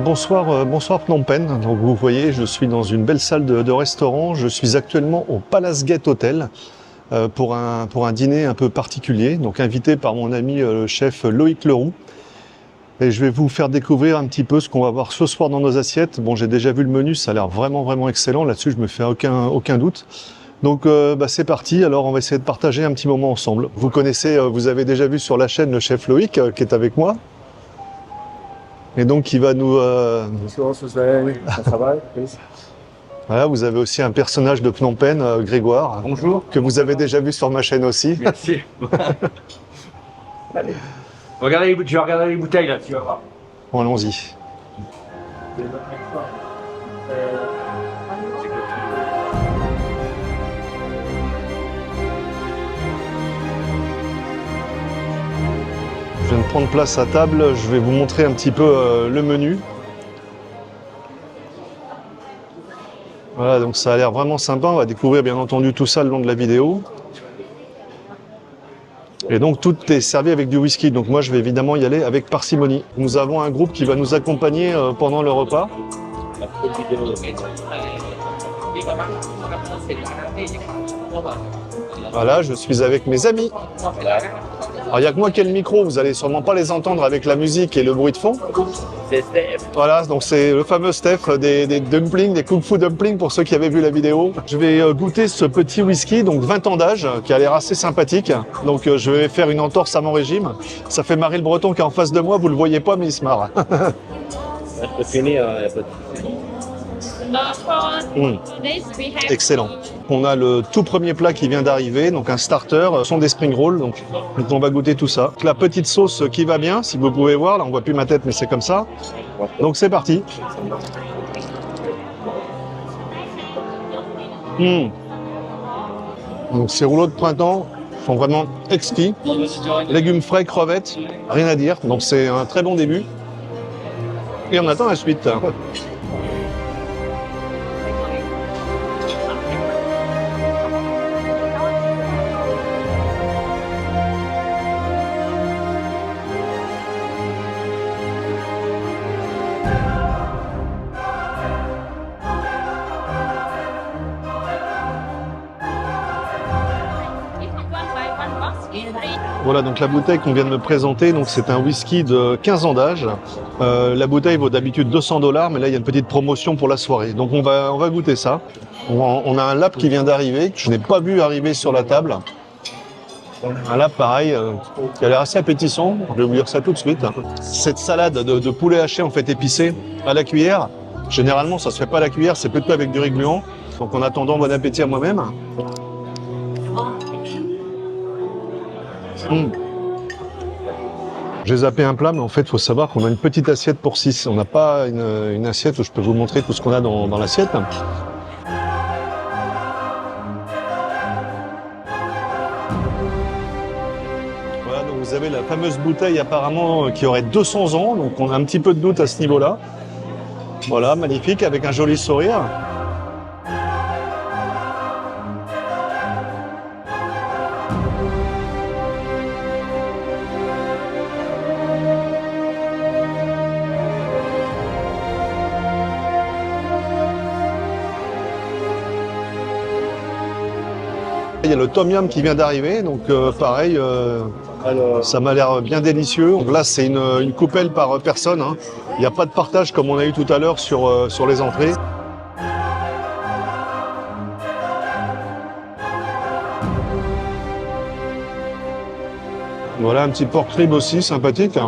Bonsoir Phnom Penh. Donc vous voyez, je suis dans une belle salle de restaurant. Je suis actuellement au Palace Gate Hotel pour un dîner un peu particulier. Donc invité par mon ami le chef Loïc Leroux. Et je vais vous faire découvrir un petit peu ce qu'on va voir ce soir dans nos assiettes. Bon, j'ai déjà vu le menu, ça a l'air vraiment excellent. Là-dessus, je me fais aucun doute. Donc c'est parti. Alors on va essayer de partager un petit moment ensemble. Vous connaissez, vous avez déjà vu sur la chaîne le chef Loïc qui est avec moi. Et donc il va nous... Voilà, vous avez aussi un personnage de Phnom Penh, Grégoire. Bonjour. Que vous avez déjà vu sur ma chaîne aussi. Merci. Allez. Tu vas regarder les bouteilles là, tu vas voir. Bon, allons-y. Je viens de prendre place à table, je vais vous montrer un petit peu le menu. Voilà, donc ça a l'air vraiment sympa, on va découvrir bien entendu tout ça le long de la vidéo. Et donc tout est servi avec du whisky, donc moi je vais évidemment y aller avec parcimonie. Nous avons un groupe qui va nous accompagner pendant le repas. Voilà, je suis avec mes amis. Alors il n'y a que moi qui ai le micro, vous allez sûrement pas les entendre avec la musique et le bruit de fond. C'est Steph. Voilà, donc c'est le fameux Steph des dumplings, des kung fu dumplings pour ceux qui avaient vu la vidéo. Je vais goûter ce petit whisky, donc 20 ans d'âge, qui a l'air assez sympathique. Donc je vais faire une entorse à mon régime. Ça fait marrer le breton qui est en face de moi, vous le voyez pas mais il se marre. Je peux finir, il n'y a pas de... Excellent. On a le tout premier plat qui vient d'arriver, donc un starter, ce sont des spring rolls, donc on va goûter tout ça. La petite sauce qui va bien, si vous pouvez voir, là on voit plus ma tête mais c'est comme ça. Donc c'est parti. Donc ces rouleaux de printemps sont vraiment exquis. Légumes frais, crevettes, rien à dire, donc c'est un très bon début. Et on attend la suite. Voilà donc la bouteille qu'on vient de me présenter, donc c'est un whisky de 15 ans d'âge. La bouteille vaut d'habitude 200 $, mais là il y a une petite promotion pour la soirée. Donc on va goûter ça. On a un lap qui vient d'arriver, que je n'ai pas vu arriver sur la table. Un lap pareil, qui a l'air assez appétissant, je vais vous dire ça tout de suite. Cette salade de poulet haché en fait épicé à la cuillère, généralement ça se fait pas à la cuillère, c'est plutôt avec du riz gluant. Donc en attendant, bon appétit à moi-même. J'ai zappé un plat, mais en fait, il faut savoir qu'on a une petite assiette pour 6. On n'a pas une assiette où je peux vous montrer tout ce qu'on a dans l'assiette. Voilà, donc vous avez la fameuse bouteille apparemment qui aurait 200 ans, donc on a un petit peu de doute à ce niveau-là. Voilà, magnifique, avec un joli sourire. Il y a le tom yum qui vient d'arriver, donc pareil, ça m'a l'air bien délicieux. Donc là, c'est une coupelle par personne, hein. Il n'y a pas de partage comme on a eu tout à l'heure sur les entrées. Voilà un petit pork rib aussi, sympathique.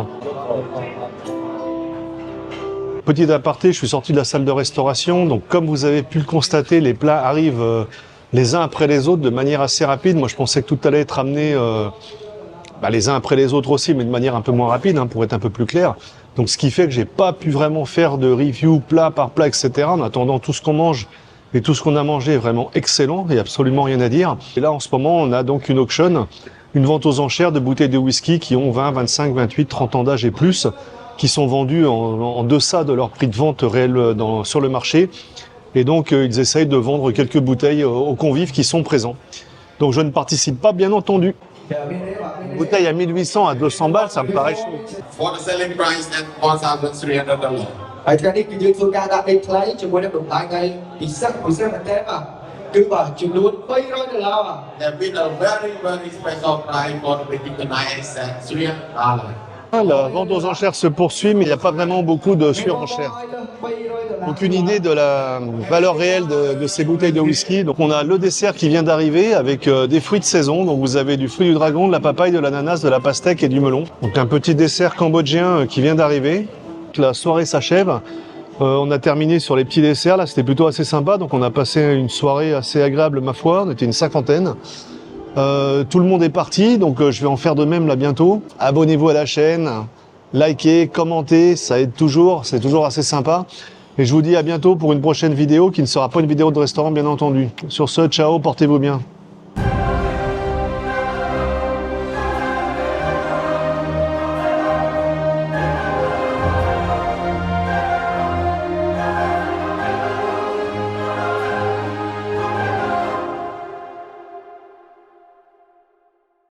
Petit aparté, je suis sorti de la salle de restauration, donc comme vous avez pu le constater, les plats arrivent les uns après les autres de manière assez rapide. Moi, je pensais que tout allait être amené les uns après les autres aussi, mais de manière un peu moins rapide, hein, pour être un peu plus clair. Donc, ce qui fait que j'ai pas pu vraiment faire de review plat par plat, etc. En attendant, tout ce qu'on mange et tout ce qu'on a mangé est vraiment excellent, il n'y a absolument rien à dire. Et là, en ce moment, on a donc une auction, une vente aux enchères de bouteilles de whisky qui ont 20, 25, 28, 30 ans d'âge et plus, qui sont vendues en deçà de leur prix de vente réel sur le marché. Et donc, ils essayent de vendre quelques bouteilles aux convives qui sont présents. Donc, je ne participe pas, bien entendu. Une bouteille à 1800 à 200 balles, ça me paraît chaud. For the selling price at $1,300. ហើយថ្ងៃនេះគឺយើងធ្វើការដាក់ដេកថ្លៃជាមួយនឹងតម្លៃថ្ងៃពិសេសមែនតើគឺបាទចំនួន$300 There been a very special price for the wedding tonight is $300. La vente aux enchères se poursuit, mais il n'y a pas vraiment beaucoup de surenchères. Aucune idée de la valeur réelle de ces bouteilles de whisky. Donc on a le dessert qui vient d'arriver avec des fruits de saison. Donc vous avez du fruit du dragon, de la papaye, de l'ananas, de la pastèque et du melon. Donc un petit dessert cambodgien qui vient d'arriver. La soirée s'achève. On a terminé sur les petits desserts. Là, c'était plutôt assez sympa. Donc on a passé une soirée assez agréable, ma foi. On était une 50aine. Tout le monde est parti, donc je vais en faire de même là bientôt. Abonnez-vous à la chaîne, likez, commentez, ça aide toujours, c'est toujours assez sympa. Et je vous dis à bientôt pour une prochaine vidéo qui ne sera pas une vidéo de restaurant bien entendu. Sur ce, ciao, portez-vous bien.